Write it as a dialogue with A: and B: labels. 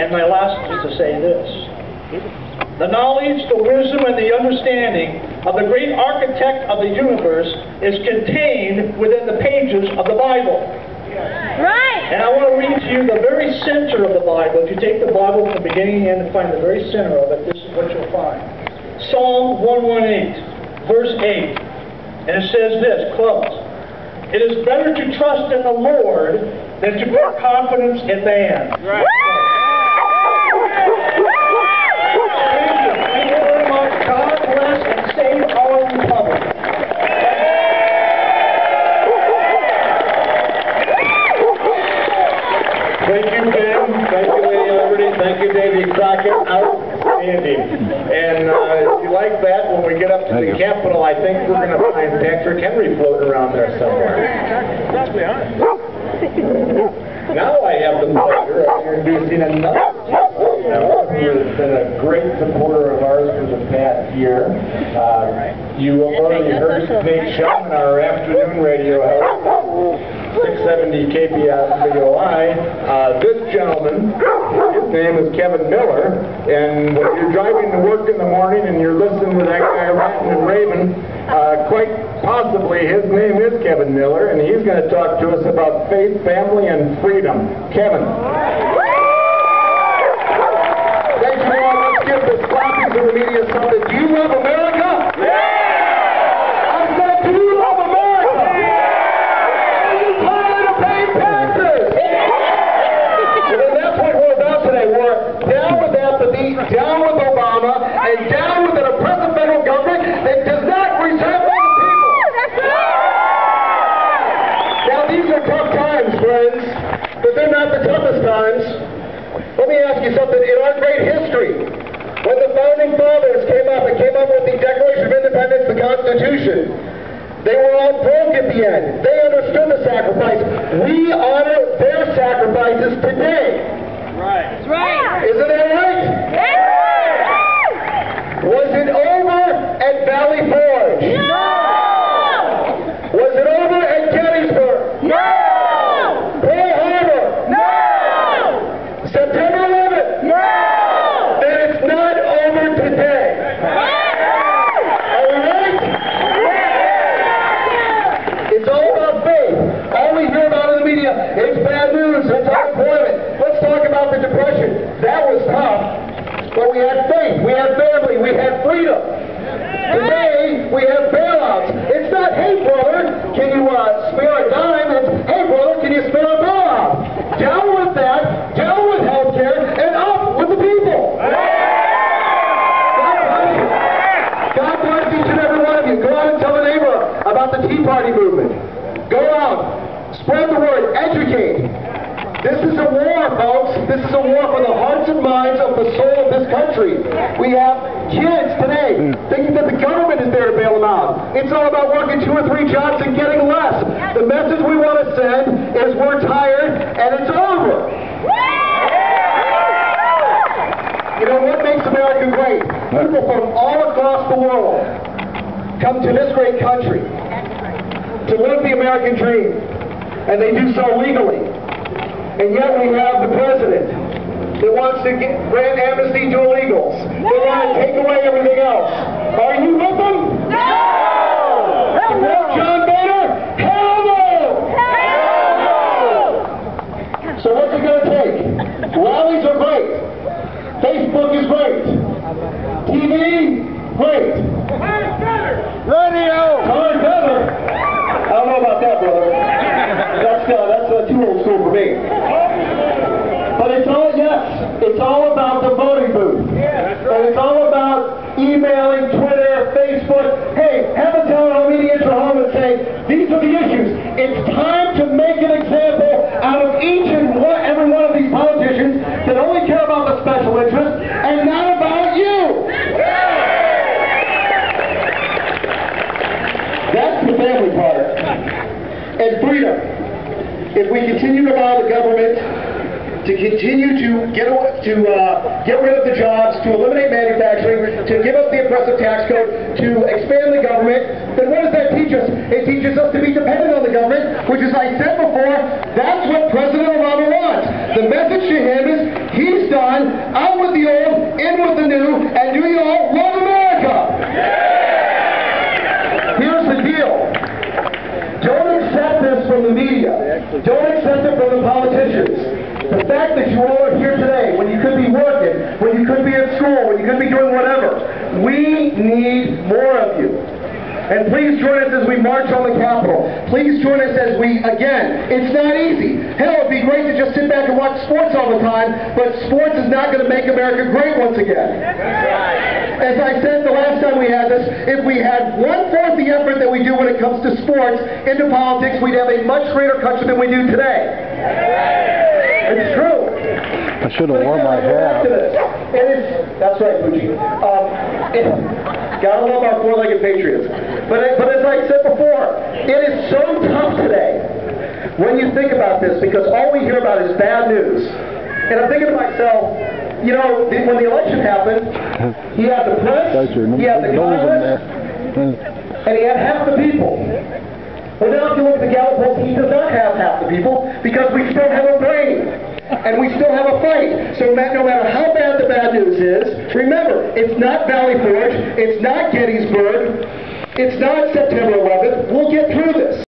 A: And my last is to say this. The knowledge, the wisdom, and the understanding of the great architect of the universe is contained within the pages of the Bible.
B: Right.
A: And I want to read to you the very center of the Bible. If you take the Bible from the beginning and find the very center of it, this is what you'll find. Psalm 118, verse 8. And it says this, close. It is better to trust in the Lord than to put confidence in man. Right. Thank you very much. God bless and save our republic.
C: Thank you, Ben. Thank you, Lady Liberty. Thank you, Davy Crockett. Outstanding. And if you like that, when we get up to the Capitol, I think we're going to find Patrick Henry floating around there somewhere. Now I have the pleasure of introducing another who has been a great supporter of ours for the past year. You already heard Nate Shum in our afternoon radio host, 670 KPSWI. This gentleman, his name is Kevin Miller, and when you're driving to work in the morning and you're listening to that guy ranting and raving, quite possibly his name is Kevin Miller, and he's going to talk to us about faith, family, and freedom. Kevin. Thank you all. Let's give the clapping to the media something. Do you love America? Yeah! I said, do you love America? Yeah! Are you tired of paying taxes? Yeah! And that's what we're about today. We're down with apathy, down with Obama, and down with an oppressive federal government that does not resemble the people. Now these are tough times, friends, but they're not the toughest times. Let me ask you something. In our great history, when the Founding Fathers came up with the Declaration of Independence, the Constitution, they were all broke at the end. They understood the sacrifice. We honor their sacrifices today.
A: Right.
B: That's right.
C: Isn't that right?
B: Yeah.
C: Was it over at Valley Forge?
B: No.
C: Was it over at Gettysburg?
B: No.
C: Pearl Harbor?
B: No.
C: September 11th?
B: No.
C: Then it's not over today. Are we right? It's all about faith. All we hear about in the media, it's bad news, it's unemployment. Let's talk about the Depression. That was tough, but we had faith, we had family, we had freedom. Today, we have bailouts. It's not, hey brother, can you spare a dime? It's, hey brother, can you spare a bailout? Down with that, down with health care, and up with the people. God bless each and every one of you. Go out and tell a neighbor about the Tea Party movement. Go out, spread the word, educate. This is a war, folks. This is a war for the hearts and minds of the soul of this country. We have kids today thinking that the government is there to bail them out. It's all about working 2 or 3 jobs and getting less. The message we want to send is we're tired and it's over. You know what makes America great? People from all across the world come to this great country to live the American dream, and they do so legally. And yet we have the president that wants to grant amnesty to illegals. They want to take away everything else. Are you with them?
B: No!
C: Support John Boehner? Hell no!
B: Hell
C: no! So what's it going to take? Rallies are great. Facebook is great. TV, great.
B: Radio!
C: Color better. I don't know about that, brother. That's too old school for me. But it's all about the voting booth. And it's all about emailing, Twitter, Facebook. Hey, have a town hall meeting at your home and say, these are the issues. It's time to make an example out of each and every one of these politicians that only care about the special interest and not about you. That's the family part. And freedom. If we continue to allow the government to continue to get rid of the jobs, to eliminate manufacturing, to give us the oppressive tax code, to expand the government, then what does that teach us? It teaches us to be dependent on the government, which, as I said before, that's what President Obama wants. The message to him is he's done Don't accept it from the politicians. The fact that you all are here today, when you could be working, when you could be at school, when you could be doing whatever, we need more of you. And please join us as we march on the Capitol. Please join us as we, again, it's not easy. Hell, it'd be great to just sit back and watch sports all the time, but sports is not going to make America great once again. As I said the last time we had this, if we had 1/4 the effort that we do when it comes to sports into politics, we'd have a much greater country than we do today. It's true.
D: I should have worn my hat.
C: That's right, Fuji. Gotta love our four-legged patriots. But as I said before, it is so tough today when you think about this, because all we hear about is bad news. And I'm thinking to myself, you know, when the election happened, he had the press, he had the Congress, and he had half the people. Well, now if you look at the Gallup polls, he does not have half the people, because we still have a brain. And we still have a fight. So no matter how bad the bad news is, remember, it's not Valley Forge, it's not Gettysburg, it's not September 11th. We'll get through this.